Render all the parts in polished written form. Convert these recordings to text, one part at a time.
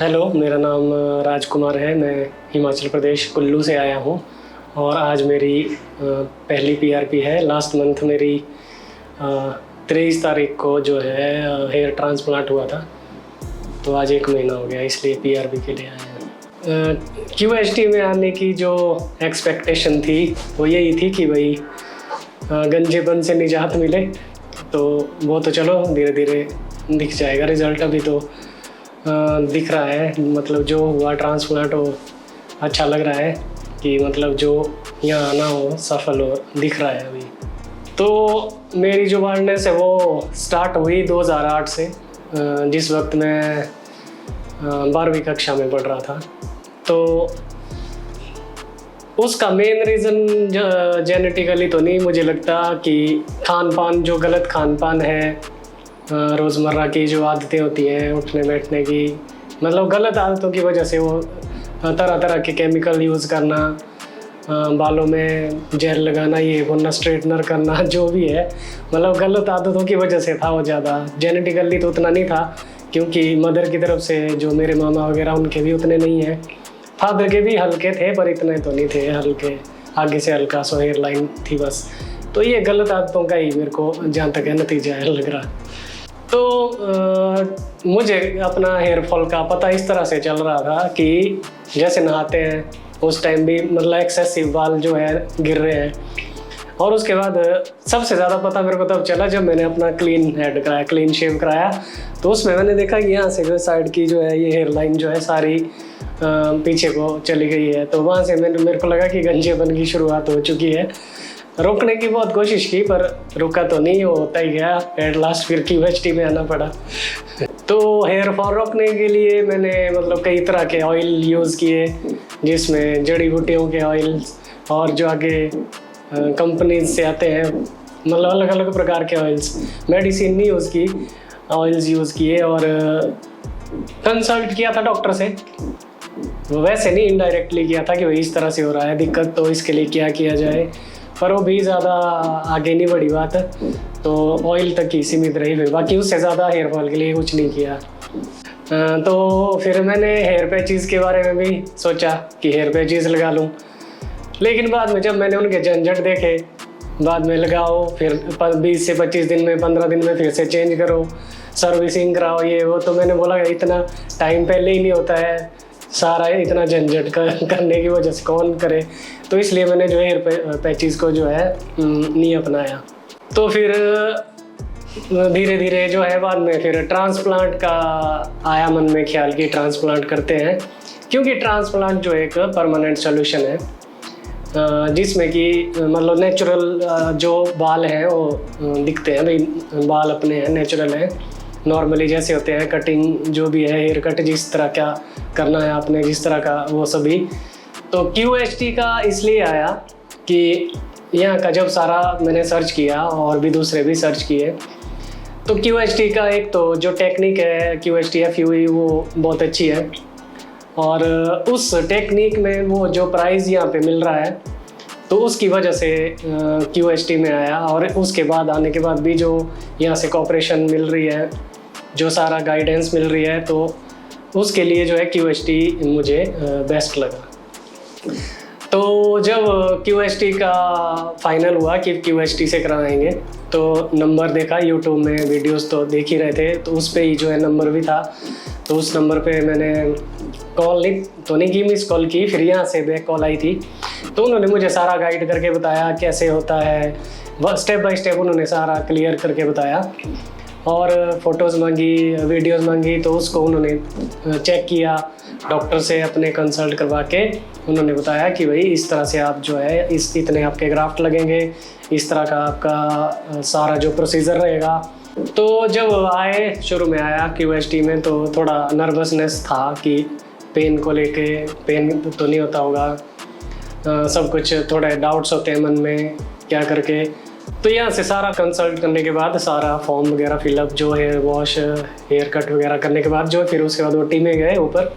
Hello, मेरा नाम राजकुमार है। मैं हिमाचल प्रदेश कुल्लू से आया हूँ और आज मेरी पहली पीआरपी है। लास्ट मंथ मेरी 23 तारीख को जो है हेयर ट्रांसप्लांट हुआ था, तो आज 1 महीना हो गया, इसलिए पीआरपी के लिए आया हूँ। क्यूएसटी में आने की जो एक्सपेक्टेशन थी वो यही थी कि भाई गंजेपन से निजात मिले, तो वो तो चलो धीरे धीरे दिख जाएगा रिज़ल्ट। अभी तो दिख रहा है, मतलब जो हुआ ट्रांसप्लांट हो अच्छा लग रहा है कि मतलब जो यहाँ आना हो सफल हो, दिख रहा है अभी। तो मेरी जो बाल्डनेस है वो स्टार्ट हुई 2008 से, जिस वक्त मैं 12वीं कक्षा में पढ़ रहा था। तो उसका मेन रीज़न जेनेटिकली तो नहीं मुझे लगता, कि खान पान, जो गलत खान पान है, रोज़मर्रा की जो आदतें होती हैं उठने बैठने की, मतलब गलत आदतों की वजह से वो तरह तरह के केमिकल यूज़ करना, बालों में जेल लगाना, ये वो स्ट्रेटनर करना, जो भी है मतलब गलत आदतों की वजह से था वो ज़्यादा। जेनेटिकली तो उतना नहीं था, क्योंकि मदर की तरफ से जो मेरे मामा वगैरह उनके भी उतने नहीं हैं। फादर के भी हल्के थे पर इतने तो नहीं थे, हल्के आगे से हल्का सो हेयर लाइन थी बस। तो ये गलत आदतों का ही मेरे को जहाँ तक है नतीजा है लग रहा। तो मुझे अपना हेयर फॉल का पता इस तरह से चल रहा था कि जैसे नहाते हैं उस टाइम भी मतलब एक्सेसिव बाल जो है गिर रहे हैं। और उसके बाद सबसे ज़्यादा पता मेरे को तब चला जब मैंने अपना क्लीन हेड कराया, क्लीन शेव कराया। तो उसमें मैंने देखा कि यहाँ से जो साइड की जो है ये हेयर लाइन जो है सारी पीछे को चली गई है। तो वहाँ से मेरे को लगा कि गंजेपन की शुरुआत हो चुकी है। रोकने की बहुत कोशिश की पर रुका तो नहीं, वो होता ही गया। एट लास्ट फिर क्यूएचटी में आना पड़ा। तो हेयर फॉल रोकने के लिए मैंने मतलब कई तरह के ऑयल यूज़ किए, जिसमें जड़ी बूटियों के ऑयल्स और जो आगे कंपनीज से आते हैं, मतलब अलग अलग प्रकार के ऑयल्स, मेडिसिन नहीं यूज़ की, ऑयल्स यूज़ किए। और कंसल्ट किया था डॉक्टर से, वैसे नहीं इनडायरेक्टली किया था कि भाई इस तरह से हो रहा है दिक्कत, तो इसके लिए क्या किया जाए। पर वो भी ज़्यादा आगे नहीं बढ़ी बात, तो ऑयल तक ही सीमित रही फिर, बाकी उससे ज़्यादा हेयर फॉल के लिए कुछ नहीं किया। तो फिर मैंने हेयर पैचेस के बारे में भी सोचा कि हेयर पैचेस लगा लूँ, लेकिन बाद में जब मैंने उनके झंझट देखे, बाद में लगाओ फिर 20 से 25 दिन में, 15 दिन में फिर से चेंज करो, सर्विसिंग कराओ, ये वो, तो मैंने बोला इतना टाइम पहले ही नहीं होता है, सारा इतना झंझट करने की वजह से कौन करे। तो इसलिए मैंने जो हेयर पैचेस को जो है नहीं अपनाया। तो फिर धीरे धीरे जो है बाद में फिर ट्रांसप्लांट का आया मन में ख्याल कि ट्रांसप्लांट करते हैं, क्योंकि ट्रांसप्लांट जो एक परमानेंट सोल्यूशन है, जिसमें कि मतलब नेचुरल जो बाल हैं वो दिखते हैं, भाई बाल अपने हैं, नेचुरल हैं, नॉर्मली जैसे होते हैं, कटिंग जो भी है, हेयर कट जिस तरह का करना है आपने, जिस तरह का वो सभी। तो क्यूएचटी का इसलिए आया कि यहाँ का जब सारा मैंने सर्च किया और भी दूसरे भी सर्च किए, तो क्यूएचटी का एक तो जो टेक्निक है क्यूएचटी FUE वो बहुत अच्छी है, और उस टेक्निक में वो जो प्राइस यहाँ पे मिल रहा है, तो उसकी वजह से क्यूएचटी में आया। और उसके बाद आने के बाद भी जो यहाँ से कोऑपरेशन मिल रही है, जो सारा गाइडेंस मिल रही है, तो उसके लिए जो है क्यूएचटी मुझे बेस्ट लगा। तो जब क्यूएचटी का फाइनल हुआ कि क्यूएचटी से कराएंगे, तो नंबर देखा यूट्यूब में, वीडियोस तो देख ही रहे थे, तो उस पे ही जो है नंबर भी था। तो उस नंबर पे मैंने कॉल नहीं की, मिस कॉल की, फिर यहाँ से बैक कॉल आई थी। तो उन्होंने मुझे सारा गाइड करके बताया कैसे होता है, स्टेप बाय स्टेप उन्होंने सारा क्लियर करके बताया, और फ़ोटोज़ मांगी, वीडियोज़ मांगी। तो उसको उन्होंने चेक किया डॉक्टर से, अपने कंसल्ट करवा के उन्होंने बताया कि भाई इस तरह से आप जो है इतने आपके ग्राफ्ट लगेंगे, इस तरह का आपका सारा जो प्रोसीजर रहेगा। तो जब आए, शुरू में आया क्यूएचटी में, तो थोड़ा नर्वसनेस था कि पेन को लेके, पेन तो नहीं होता होगा, सब कुछ थोड़े डाउट्स होते हैं मन में क्या करके। तो यहाँ से सारा कंसल्ट करने के बाद सारा फॉर्म वगैरह फिलअप, जो हेयर वॉश, हेयर कट वगैरह करने के बाद जो फिर उसके बाद OT में गए ऊपर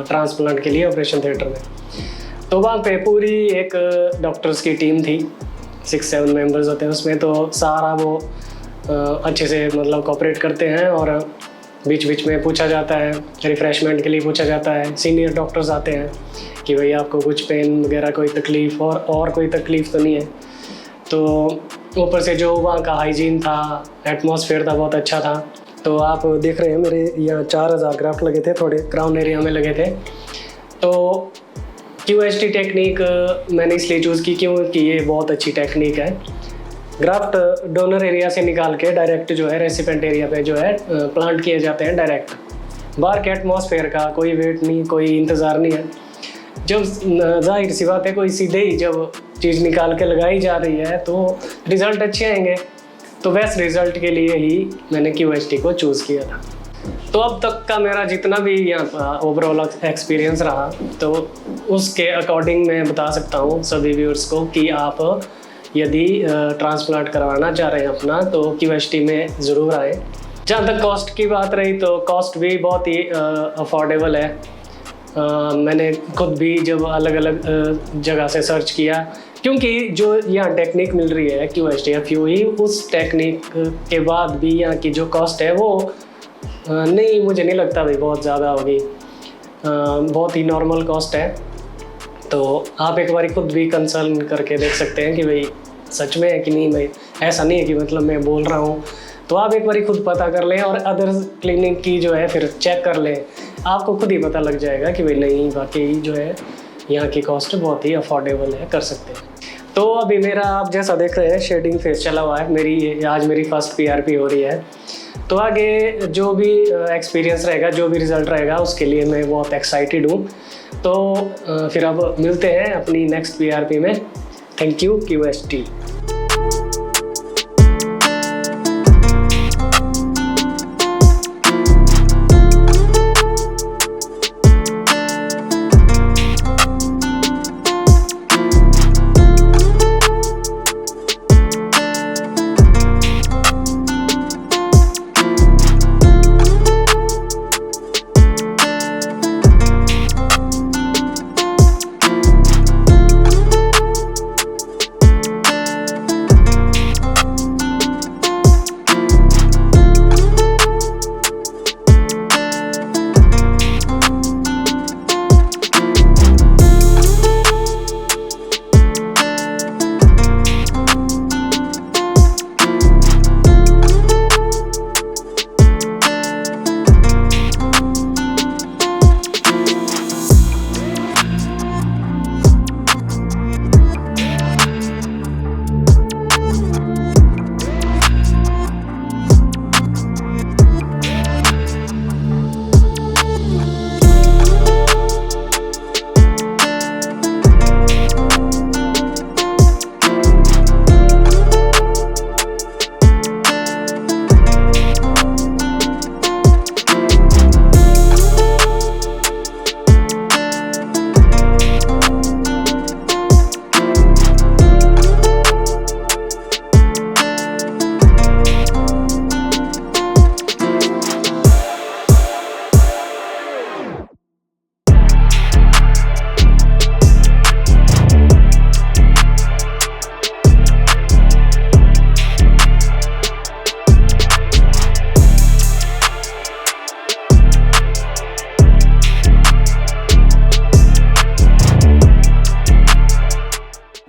ट्रांसप्लांट के लिए ऑपरेशन थिएटर में। तो वहाँ पे पूरी एक डॉक्टर्स की टीम थी, 6-7 मेंबर्स होते हैं उसमें। तो सारा वो अच्छे से मतलब कोऑपरेट करते हैं और बीच बीच में पूछा जाता है, रिफ़्रेशमेंट के लिए पूछा जाता है। सीनियर डॉक्टर्स आते हैं कि भाई आपको कुछ पेन वगैरह कोई तकलीफ़ और कोई तकलीफ़ तो नहीं है। तो ऊपर से जो वहाँ का हाइजीन था, एटमॉस्फेयर था, बहुत अच्छा था। तो आप देख रहे हैं मेरे यहाँ 4000 ग्राफ्ट लगे थे, थोड़े क्राउन एरिया में लगे थे। तो QHT टेक्निक मैंने इसलिए चूज़ की क्योंकि ये बहुत अच्छी टेक्निक है। ग्राफ्ट डोनर एरिया से निकाल के डायरेक्ट जो है रेसिपेंट एरिया पे जो है प्लांट किए जाते हैं डायरेक्ट। बाहर के एटमॉस्फेयर का कोई वेट नहीं, कोई इंतज़ार नहीं है। जब जाहिर सी बात है कोई सीधे ही जब चीज़ निकाल के लगाई जा रही है तो रिज़ल्ट अच्छे आएंगे। तो बेस्ट रिज़ल्ट के लिए ही मैंने QHT को चूज़ किया था। तो अब तक का मेरा जितना भी यहाँ ओवरऑल एक्सपीरियंस रहा, तो उसके अकॉर्डिंग मैं बता सकता हूँ सभी व्यूअर्स को कि आप यदि ट्रांसप्लांट करवाना चाह रहे हैं अपना, तो QHT में ज़रूर आए। जहाँ तक कॉस्ट की बात रही, तो कॉस्ट भी बहुत ही अफोर्डेबल है। मैंने खुद भी जब अलग अलग जगह से सर्च किया, क्योंकि जो यहाँ टेक्निक मिल रही है QHT FUE, उस टेक्निक के बाद भी यहाँ की जो कॉस्ट है वो नहीं, मुझे नहीं लगता भाई बहुत ज़्यादा होगी। बहुत ही नॉर्मल कॉस्ट है। तो आप एक बार खुद भी कंसल्ट करके देख सकते हैं कि भाई सच में है कि नहीं। भाई ऐसा नहीं है कि मतलब मैं बोल रहा हूँ, तो आप एक बार खुद पता कर लें और अदर क्लिनिक की जो है फिर चेक कर लें। आपको खुद ही पता लग जाएगा कि भाई नहीं, वाकई जो है यहाँ की कॉस्ट बहुत ही अफोर्डेबल है, कर सकते हैं। तो अभी मेरा आप जैसा देख रहे हैं शेडिंग फेज चला हुआ है। आज मेरी फर्स्ट PRP हो रही है। तो आगे जो भी एक्सपीरियंस रहेगा, जो भी रिज़ल्ट रहेगा, उसके लिए मैं बहुत एक्साइटेड हूँ। तो फिर अब मिलते हैं अपनी नेक्स्ट PRP में। Thank you QHT।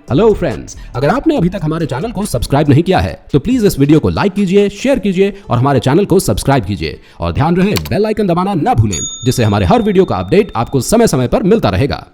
Hello friends, अगर आपने अभी तक हमारे चैनल को सब्सक्राइब नहीं किया है तो प्लीज इस वीडियो को लाइक कीजिए, शेयर कीजिए और हमारे चैनल को सब्सक्राइब कीजिए। और ध्यान रहे बेल आइकन दबाना ना भूलें, जिससे हमारे हर वीडियो का अपडेट आपको समय समय पर मिलता रहेगा।